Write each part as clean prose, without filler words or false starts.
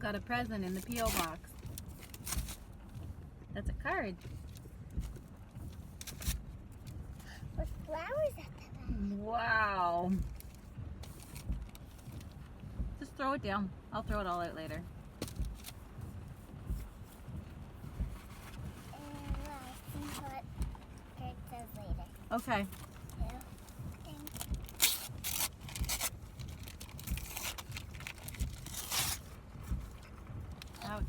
got a present in the P.O. box. That's a card. With flowers at the back. Wow. Just throw it down. I'll throw it all out later. And we'll see what it says later. Okay. Ouch.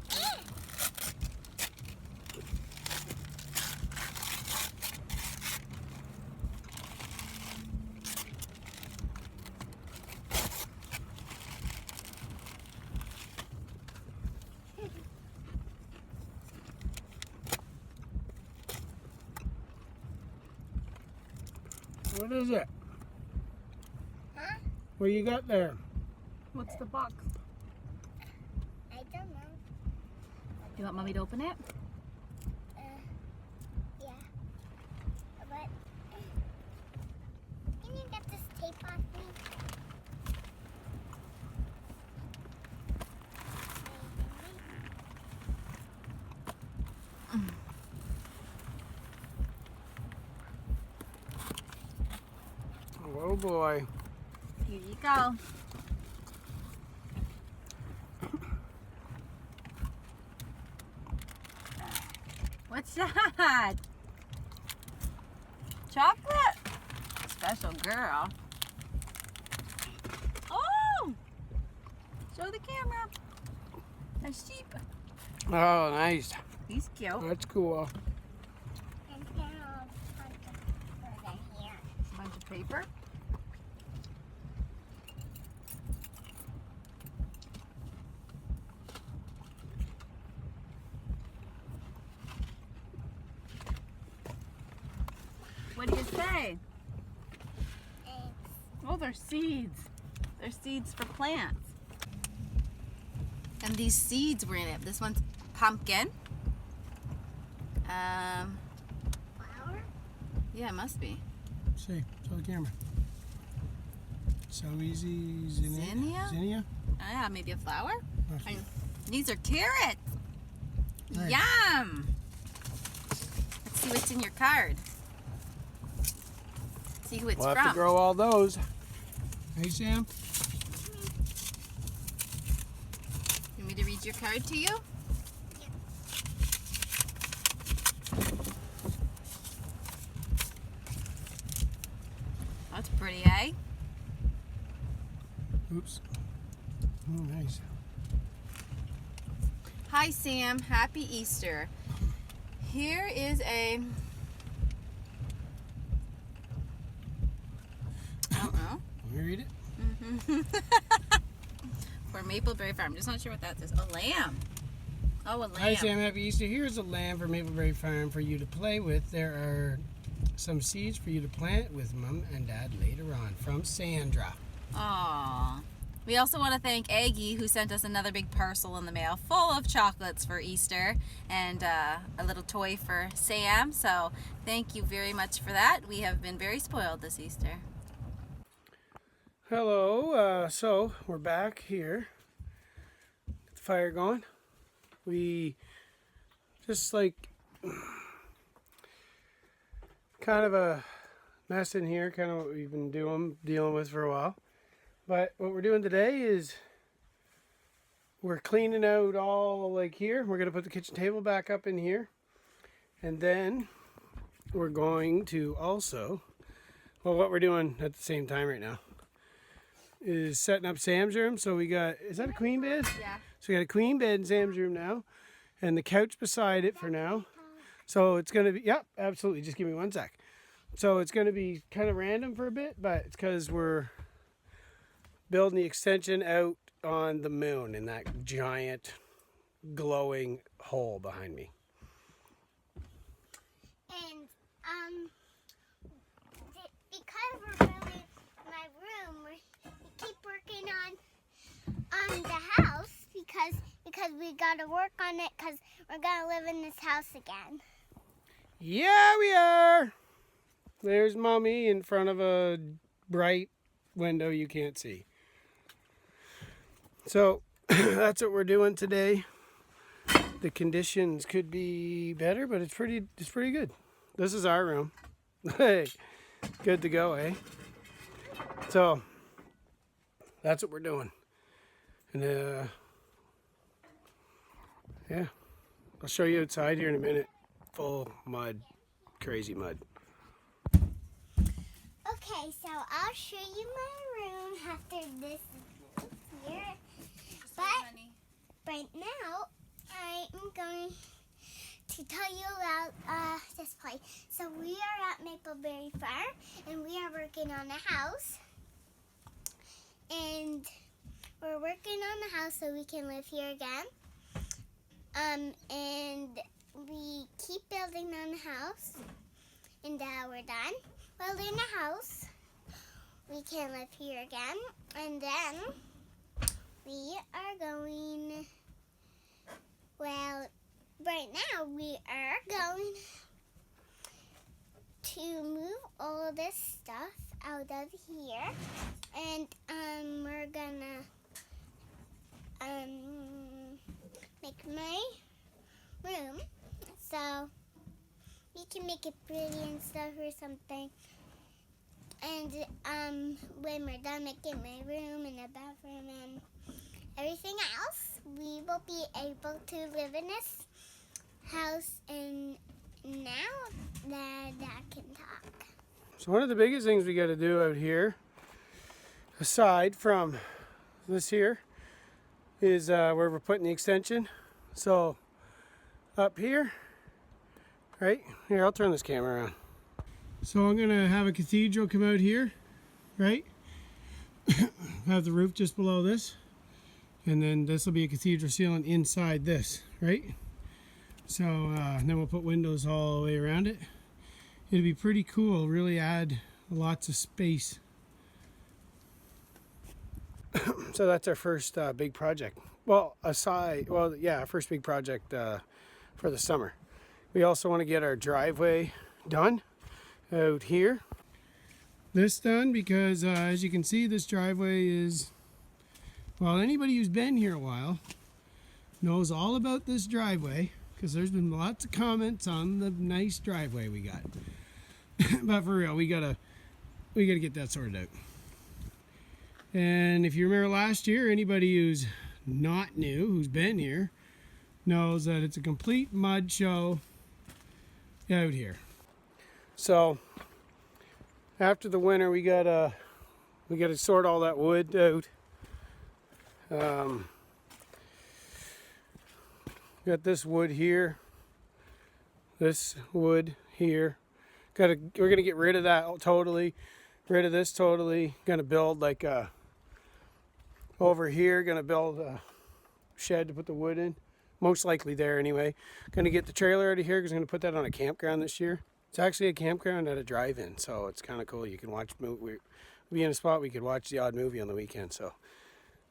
What is it? Huh? What you got there? What's the box? I don't know. You want Mommy to open it? Yeah. But can you get this tape off me? Oh boy. Here you go. What's that? Chocolate? Special girl. Oh! Show the camera. A sheep. Oh, nice. He's cute. That's cool. And then I'll put it here. A bunch of paper. What do you say? Thanks. Oh, they're seeds. They're seeds for plants. And these seeds were in it. This one's pumpkin. Flower? Yeah, it must be. See, show the camera. So easy. Zinnia? Zinnia? Oh, yeah, maybe a flower. Okay. And these are carrots. Nice. Yum. Let's see what's in your card. See who it's We'll have from. to grow all those. Hey, Sam? Want me to read your card to you? That's pretty, eh? Oops. Oh, nice. Hi, Sam. Happy Easter. Here is a... I don't know. Let me read it. For Mapleberry Farm. Just not sure what that says. A lamb. Oh, a lamb. Hi, Sam. Happy Easter. Here's a lamb for Mapleberry Farm for you to play with. There are some seeds for you to plant with Mom and Dad later on from Sandra. Aww. We also want to thank Aggie, who sent us another big parcel in the mail full of chocolates for Easter and a little toy for Sam. So thank you very much for that. We have been very spoiled this Easter. Hello. So we're back here. Get the fire going. We just like kind of a mess in here, kind of what we've been dealing with for a while. But what we're doing today is we're cleaning out all like here. We're going to put the kitchen table back up in here. And then we're going to also, well, what we're doing at the same time right now is setting up Sam's room. So we got, is that a queen bed? Yeah. So we got a queen bed in Sam's room now and the couch beside it for now. So it's going to be, yep, absolutely. Just give me one sec. So it's going to be kind of random for a bit, but it's because we're building the extension out on the moon in that giant glowing hole behind me. And because we're building my room, we keep working on the house because we gotta work on it because we're gonna live in this house again. Yeah, we are. There's Mommy in front of a bright window you can't see. So that's what we're doing today. The conditions could be better, but it's pretty good. This is our room. Hey, good to go, eh? So that's what we're doing. And yeah, I'll show you outside here in a minute. Full mud, crazy mud. Okay, so I'll show you my room after this is here. But right now, I am going to tell you about this place. So we are at Mapleberry Farm, and we are working on a house. And we're working on the house so we can live here again. And we keep building on the house, and we're done building the house. We can live here again, and then we are going, well, right now we are going to move all of this stuff out of here, and we're gonna make my room so we can make it pretty and stuff or something. And when we're done making my room and the bathroom and everything else, we will be able to live in this house. And now that I can talk. So one of the biggest things we got to do out here, aside from this here, is where we're putting the extension. So up here, right here, I'll turn this camera around. So I'm gonna have a cathedral come out here, right? Have the roof just below this, and then this will be a cathedral ceiling inside this, right? So then we'll put windows all the way around it. It'll be pretty cool, really add lots of space. So that's our first big project. Well, first big project for the summer. We also want to get our driveway done out here. This done because as you can see, this driveway is, well, anybody who's been here a while knows all about this driveway because there's been lots of comments on the nice driveway we got. But for real, we gotta get that sorted out. And if you remember last year, anybody who's not new, who's been here, knows that it's a complete mud show out here. So after the winter, we gotta sort all that wood out. Got this wood here, this wood here. We're gonna get rid of that totally, rid of this totally. Gonna build like over here. Gonna build a shed to put the wood in. Most likely there anyway. Gonna get the trailer out of here because I'm gonna put that on a campground this year. It's actually a campground at a drive-in, so it's kind of cool. You can watch we'll be in a spot we could watch the odd movie on the weekend, so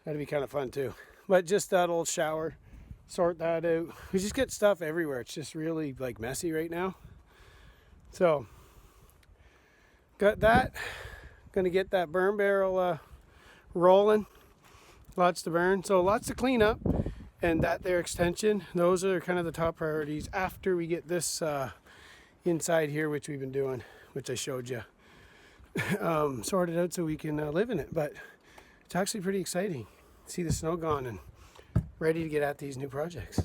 that'd be kind of fun too. But just that old shower, sort that out. We just get stuff everywhere. It's just really like messy right now. So got that. Gonna get that burn barrel rolling. Lots to burn, so lots to clean up. And that there extension, those are kind of the top priorities after we get this inside here, which we've been doing, which I showed you, sorted out so we can live in it. But it's actually pretty exciting. See the snow gone and ready to get at these new projects.